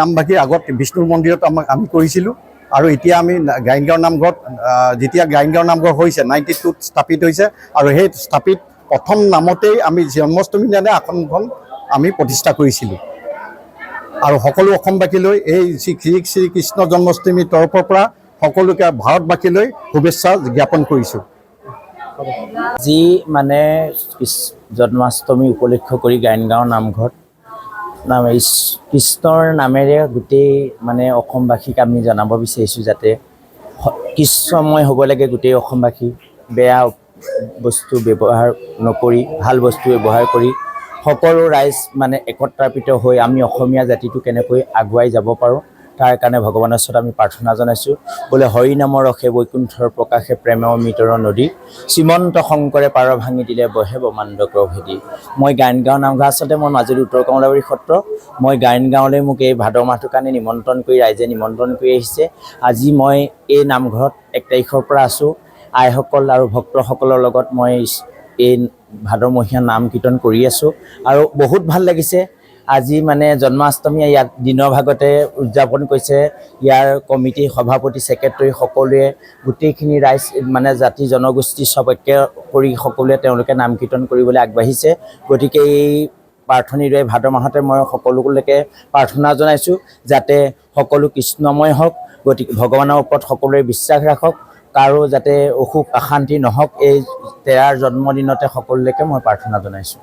নামভাগী আগত বিষ্ণুৰ মন্দিৰত আমি কৰিছিলোঁ আৰু এতিয়া আমি গাইনগাঁও নামঘৰত যেতিয়া গাইনগাঁও নামঘৰ হৈছে 92ত স্থাপিত হৈছে আৰু সেই স্থাপিত প্ৰথম নামতেই আমি জন্মাষ্টমী দিনা আসনখন আমি প্ৰতিষ্ঠা কৰিছিলোঁ আৰু সকলো অসমবাসীলৈ এই শ্ৰীকৃষ্ণ জন্মাষ্টমীৰ তৰফৰ পৰা সকলোকে ভাৰতবাসীলৈ শুভেচ্ছা জ্ঞাপন কৰিছোঁ। যি মানে জন্মাষ্টমী উপলক্ষ কৰি গাইনগাঁও নামঘৰত কৃষ্ণৰ নামেৰে গোটেই মানে অসমবাসীক আমি জনাব বিচাৰিছোঁ যাতে কৃষ্ণময় হ'ব লাগে গোটেই অসমবাসী, বেয়া বস্তু ব্যৱহাৰ নকৰি ভাল বস্তু ব্যৱহাৰ কৰি সকলো ৰাইজ মানে একত্ৰিত হৈ আমি অসমীয়া জাতিটো কেনেকৈ আগুৱাই যাব পাৰোঁ তাৰ কাৰণে ভগৱানৰ ওচৰত আমি প্ৰাৰ্থনা জনাইছোঁ। বোলে হৰি নামৰ ৰসে বৈকুণ্ঠৰ প্ৰকাশে প্ৰেম অমৃতৰ নদী শ্ৰীমন্ত শংকৰে পাৰ ভাঙি দিলে বহে ব্ৰহ্মাণ্ড ভেদি। মই গাইনগাঁও নামঘৰ আচলতে মই মাজুলী উত্তৰ কমলাবাৰী সত্ৰ মই গাইনগাঁৱলৈ মোক এই ভাদ মাহটোৰ কাৰণে নিমন্ত্ৰণ কৰি ৰাইজে নিমন্ত্ৰণ কৰি আহিছে। আজি মই এই নামঘৰত 1 তাৰিখৰ পৰা আছোঁ। আইসকল আৰু ভক্তসকলৰ লগত মই এই ভাদমহীয়া নাম কীৰ্তন কৰি আছোঁ আৰু বহুত ভাল লাগিছে। আজি মানে জন্মাষ্টমী ইয়াত দিনৰ ভাগতে উদযাপন কৰিছে ইয়াৰ কমিটি সভাপতি ছেক্ৰেটাৰী সকলোৱে গোটেইখিনি ৰাইজ মানে জাতি জনগোষ্ঠী সব একে কৰি সকলোৱে তেওঁলোকে নাম কীৰ্তন কৰিবলৈ আগবাঢ়িছে। গতিকে এই প্ৰাৰ্থনীৰে ভাদ মাহতে মই সকলোলৈকে প্ৰাৰ্থনা জনাইছোঁ যাতে সকলো কৃষ্ণময় হওক। গতিকে ভগৱানৰ ওপৰত সকলোৱে বিশ্বাস ৰাখক, কাৰো যাতে অসুখ অশান্তি নহওক। এই তেৰাৰ জন্মদিনতে সকলোলৈকে মই প্ৰাৰ্থনা জনাইছোঁ।